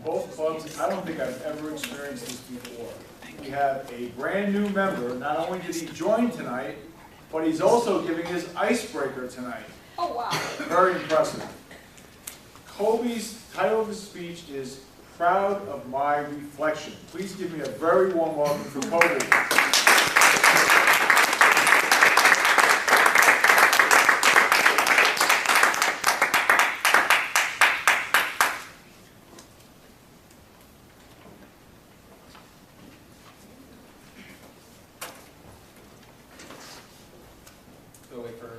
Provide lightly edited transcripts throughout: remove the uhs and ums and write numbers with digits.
both clubs. I don't think I've ever experienced this before. We have a brand new member. Not only did he join tonight, but he's also giving his icebreaker tonight. Oh, wow. Very impressive. Colby's title of his speech is Proud of My Reflection. Please give me a very warm welcome for Colby. So wait for,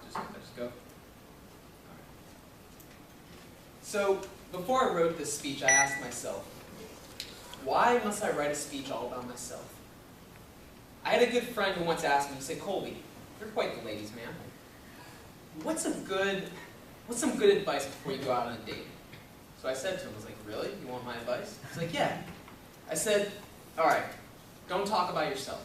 just go. So before I wrote this speech, I asked myself, why must I write a speech all about myself? I had a good friend who once asked me, he said, Colby, you're quite the ladies' man. What's some good advice before you go out on a date? So I said to him, I was like, really? You want my advice? He's like, yeah. I said, all right, don't talk about yourself.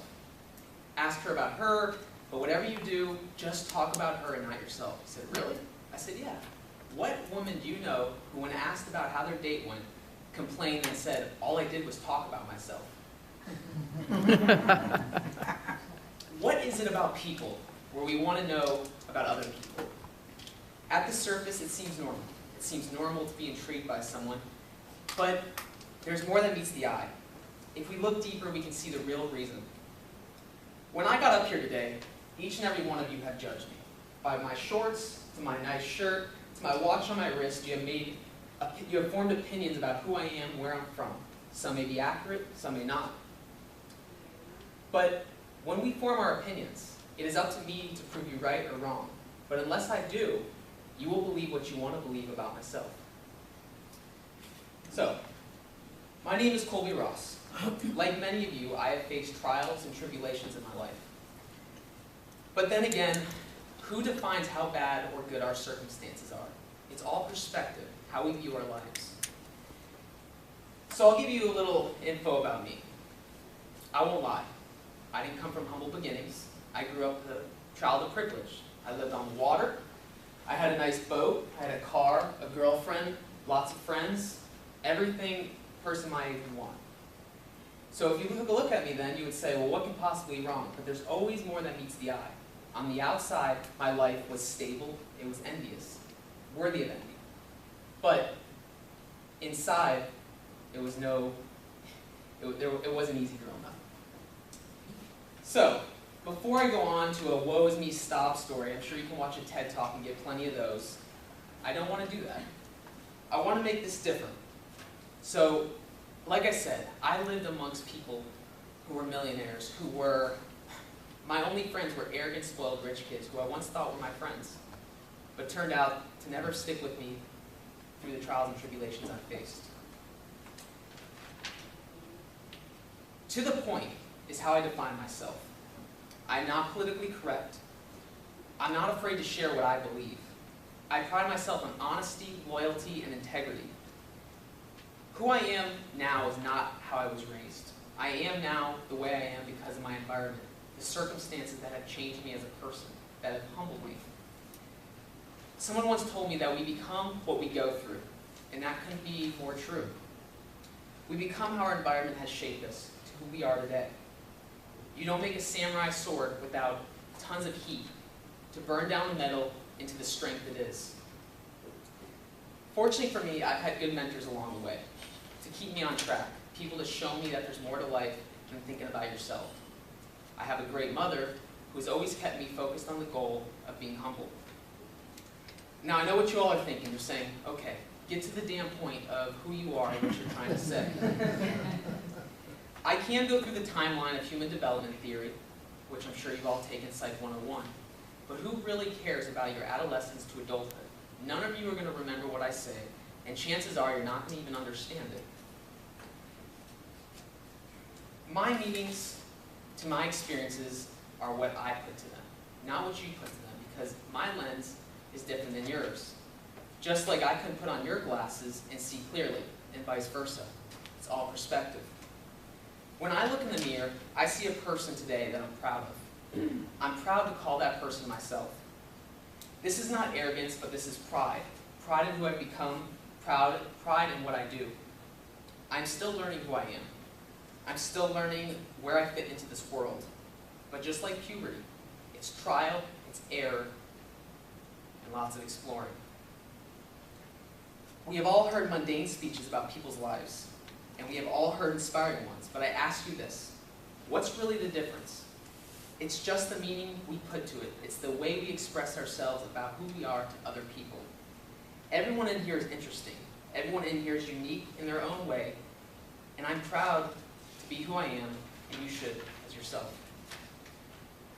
Ask her about her, but whatever you do, just talk about her and not yourself. He said, really? I said, yeah. What woman do you know who, when asked about how their date went, complained and said, all I did was talk about myself? What is it about people where we want to know about other people? At the surface, it seems normal. It seems normal to be intrigued by someone, but there's more than meets the eye. If we look deeper, we can see the real reason. When I got up here today, each and every one of you have judged me. By my shorts, to my nice shirt, to my watch on my wrist, you have formed opinions about who I am, where I'm from. Some may be accurate, some may not. But when we form our opinions, it is up to me to prove you right or wrong. But unless I do, you will believe what you want to believe about myself. So, my name is Colby Ross. Like many of you, I have faced trials and tribulations in my life. But then again, who defines how bad or good our circumstances are? It's all perspective, how we view our lives. So I'll give you a little info about me. I won't lie. I didn't come from humble beginnings. I grew up a child of privilege. I lived on water. I had a nice boat. I had a car, a girlfriend, lots of friends, everything a person my age would want. So if you took a look at me then, you would say, well, what can possibly be wrong? But there's always more than meets the eye. On the outside, my life was stable. It was envious, worthy of envy. But inside, it wasn't easy growing up. So, before I go on to a woe is me stop story, I'm sure you can watch a TED Talk and get plenty of those. I don't want to do that. I want to make this different. So, like I said, I lived amongst people who were millionaires, my only friends were arrogant, spoiled, rich kids who I once thought were my friends, but turned out to never stick with me through the trials and tribulations I faced. To the point is how I define myself. I'm not politically correct. I'm not afraid to share what I believe. I pride myself on honesty, loyalty, and integrity. Who I am now is not how I was raised. I am now the way I am because of my environment, the circumstances that have changed me as a person, that have humbled me. Someone once told me that we become what we go through, and that couldn't be more true. We become how our environment has shaped us to who we are today. You don't make a samurai sword without tons of heat to burn down the metal into the strength it is. Fortunately for me, I've had good mentors along the way to keep me on track, people to show me that there's more to life than thinking about yourself. I have a great mother who's always kept me focused on the goal of being humble. Now, I know what you all are thinking. You're saying, okay, get to the damn point of who you are and what you're trying to say. I can go through the timeline of human development theory, which I'm sure you've all taken Psych 101, but who really cares about your adolescence to adulthood? None of you are going to remember what I say, and chances are you're not going to even understand it. My meanings to my experiences are what I put to them, not what you put to them, because my lens is different than yours. Just like I couldn't put on your glasses and see clearly, and vice versa. It's all perspective. When I look in the mirror, I see a person today that I'm proud of. I'm proud to call that person myself. This is not arrogance, but this is pride. Pride in who I've become, pride in what I do. I'm still learning who I am. I'm still learning where I fit into this world. But just like puberty, it's trial, it's error, and lots of exploring. We have all heard mundane speeches about people's lives, and we have all heard inspiring ones, but I ask you this, what's really the difference? It's just the meaning we put to it. It's the way we express ourselves about who we are to other people. Everyone in here is interesting. Everyone in here is unique in their own way, and I'm proud to be who I am, and you should as yourself.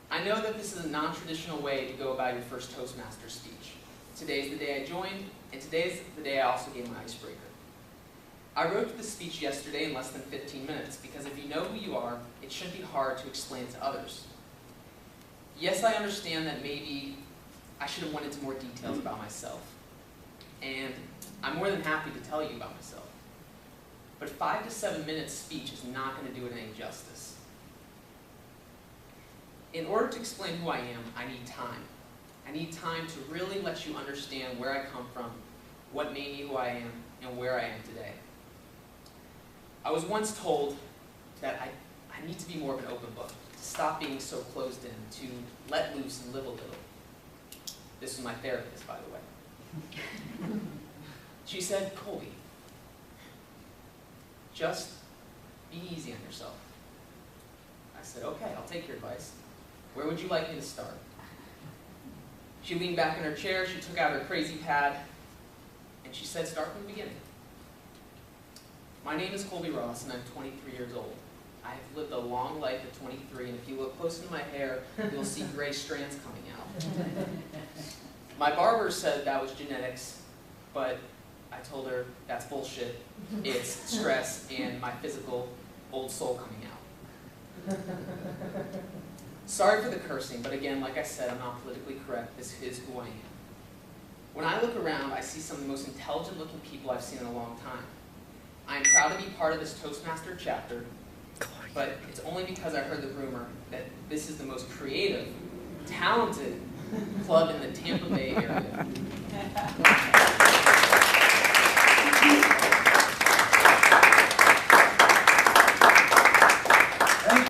I know that this is a non-traditional way to go about your first Toastmaster speech. Today's the day I joined, and today's the day I also gave my icebreaker. I wrote this speech yesterday in less than 15 minutes, because if you know who you are, it shouldn't be hard to explain it to others. Yes, I understand that maybe I should have went into more details about myself, and I'm more than happy to tell you about myself. But 5 to 7 minutes speech is not going to do it any justice. In order to explain who I am, I need time. I need time to really let you understand where I come from, what made me who I am, and where I am today. I was once told that I need to be more of an open book, to stop being so closed in, to let loose and live a little. This was my therapist, by the way. She said, Colby, just be easy on yourself. I said, okay, I'll take your advice. Where would you like me to start? She leaned back in her chair, she took out her crazy pad, and she said, start from the beginning. My name is Colby Ross, and I'm 23 years old. I have lived a long life at 23, and if you look close into my hair, you'll see gray strands coming out. My barber said that was genetics, but I told her that's bullshit. It's stress and my physical old soul coming out. Sorry for the cursing, but again, like I said, I'm not politically correct. This is who I am. When I look around, I see some of the most intelligent-looking people I've seen in a long time. I am proud to be part of this Toastmaster chapter, but it's only because I heard the rumor that this is the most creative, talented club in the Tampa Bay area.